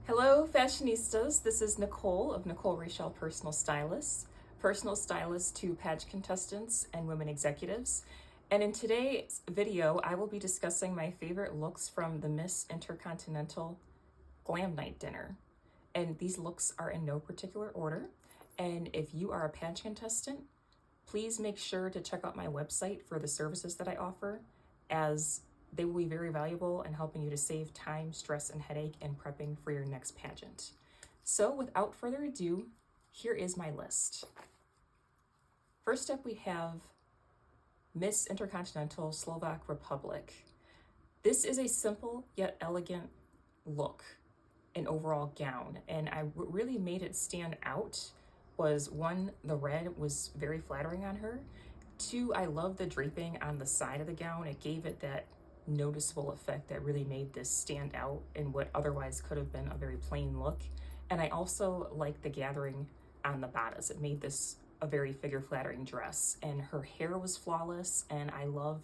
Hello, fashionistas. This is Nicole of Nicole Rachel personal stylist to pageant contestants and women executives. And in today's video, I will be discussing my favorite looks from the Miss Intercontinental Glam Night dinner. And these looks are in no particular order. And if you are a pageant contestant, please make sure to check out my website for the services that I offer, as they will be very valuable in helping you to save time, stress, and headache in prepping for your next pageant. So without further ado, here is my list. First up, we have Miss Intercontinental Slovak Republic. This is a simple yet elegant look, an overall gown, and what really made it stand out was, one, the red was very flattering on her. Two, I love the draping on the side of the gown. It gave it that noticeable effect that really made this stand out in what otherwise could have been a very plain look. And I also like the gathering on the bodice. It made this a very figure flattering dress, and her hair was flawless, and I love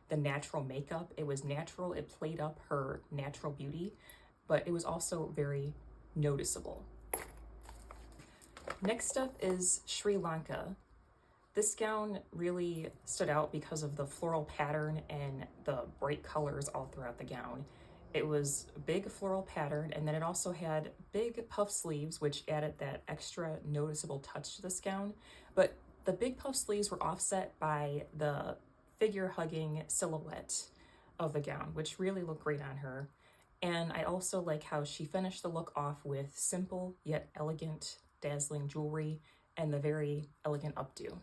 the natural makeup. It was natural, it played up her natural beauty, but it was also very noticeable. Next up is Sri Lanka. This gown really stood out because of the floral pattern and the bright colors all throughout the gown. It was a big floral pattern, and then it also had big puff sleeves, which added that extra noticeable touch to this gown. But the big puff sleeves were offset by the figure-hugging silhouette of the gown, which really looked great on her. And I also like how she finished the look off with simple yet elegant, dazzling jewelry and the very elegant updo.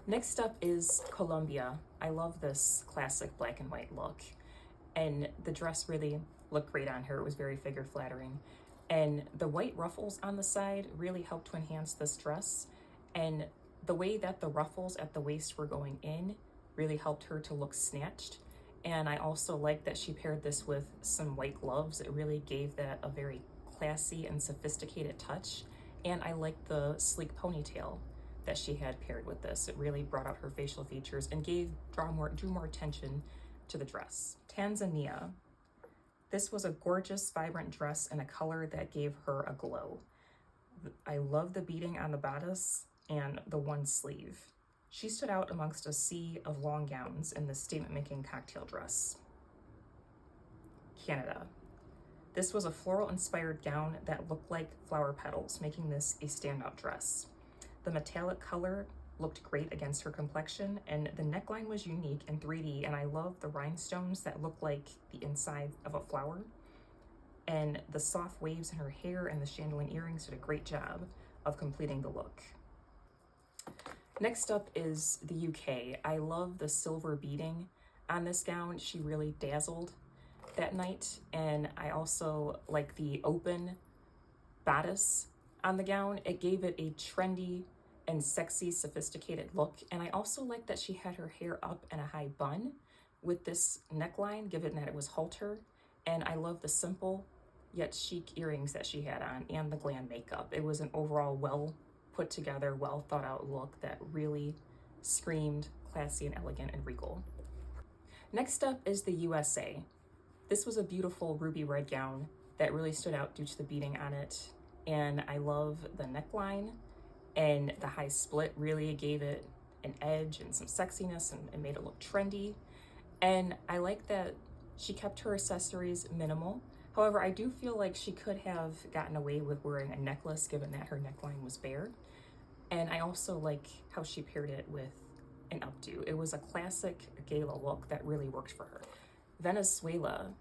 Next up is Colombia. I love this classic black and white look, and the dress really looked great on her. It was very figure flattering, and the white ruffles on the side really helped to enhance this dress, and the way that the ruffles at the waist were going in really helped her to look snatched. And I also like that she paired this with some white gloves. It really gave that a very classy and sophisticated touch, and I like the sleek ponytail that she had paired with this. It really brought out her facial features and drew more attention to the dress. Tanzania. This was a gorgeous, vibrant dress in a color that gave her a glow. I love the beading on the bodice and the one sleeve. She stood out amongst a sea of long gowns in this statement-making cocktail dress. Canada. This was a floral-inspired gown that looked like flower petals, making this a standout dress. The metallic color looked great against her complexion, and the neckline was unique and 3D, and I love the rhinestones that look like the inside of a flower. And the soft waves in her hair and the chandelier earrings did a great job of completing the look. Next up is the UK. I love the silver beading on this gown. She really dazzled that night, and I also like the open bodice on the gown. It gave it a trendy and sexy, sophisticated look. And I also like that she had her hair up in a high bun with this neckline, given that it was halter. And I love the simple yet chic earrings that she had on and the glam makeup. It was an overall well put together, well thought out look that really screamed classy and elegant and regal. Next up is the USA. This was a beautiful ruby red gown that really stood out due to the beading on it. And I love the neckline, and the high split really gave it an edge and some sexiness, and it made it look trendy. And I like that she kept her accessories minimal. However, I do feel like she could have gotten away with wearing a necklace, given that her neckline was bare. And I also like how she paired it with an updo. It was a classic gala look that really worked for her. Venezuela.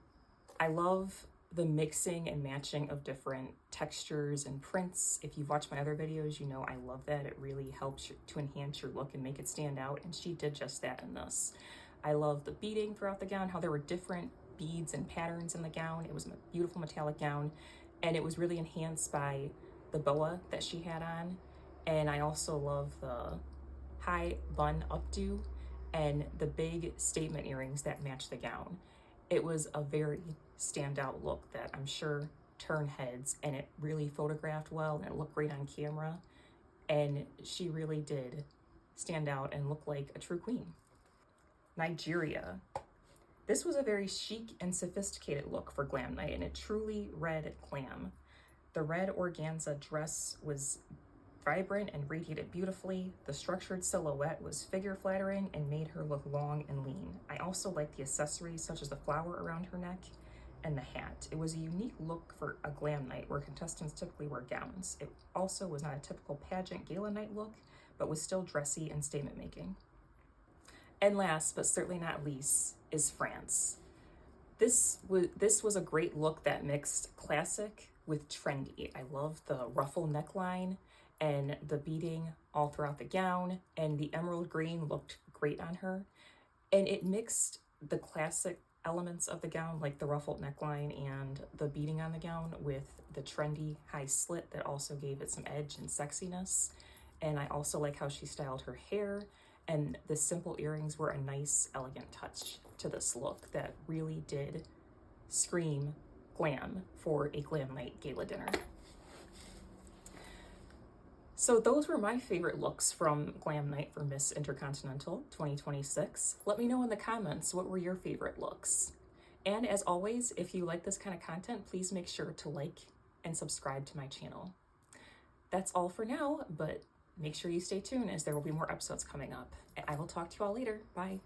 I love the mixing and matching of different textures and prints. If you've watched my other videos, you know I love that. It really helps to enhance your look and make it stand out, and she did just that in this. I love the beading throughout the gown, how there were different beads and patterns in the gown. It was a beautiful metallic gown, and it was really enhanced by the boa that she had on. And I also love the high bun updo and the big statement earrings that match the gown. It was a very standout look that I'm sure turned heads, and it really photographed well, and it looked great on camera, and she really did stand out and look like a true queen. Nigeria. This was a very chic and sophisticated look for glam night, and it truly read glam. The red organza dress was vibrant and radiated beautifully. The structured silhouette was figure flattering and made her look long and lean. I also liked the accessories such as the flower around her neck and the hat. It was a unique look for a glam night where contestants typically wear gowns. It also was not a typical pageant gala night look, but was still dressy and statement making. And last, but certainly not least, is France. This was a great look that mixed classic with trendy. I love the ruffle neckline and the beading all throughout the gown, and the emerald green looked great on her. And it mixed the classic elements of the gown, like the ruffled neckline and the beading on the gown, with the trendy high slit that also gave it some edge and sexiness. And I also like how she styled her hair, and the simple earrings were a nice, elegant touch to this look that really did scream glam for a glam night gala dinner. So those were my favorite looks from Glam Night for Miss Intercontinental 2026. Let me know in the comments, what were your favorite looks? And as always, if you like this kind of content, please make sure to like and subscribe to my channel. That's all for now, but make sure you stay tuned as there will be more episodes coming up. I will talk to you all later. Bye.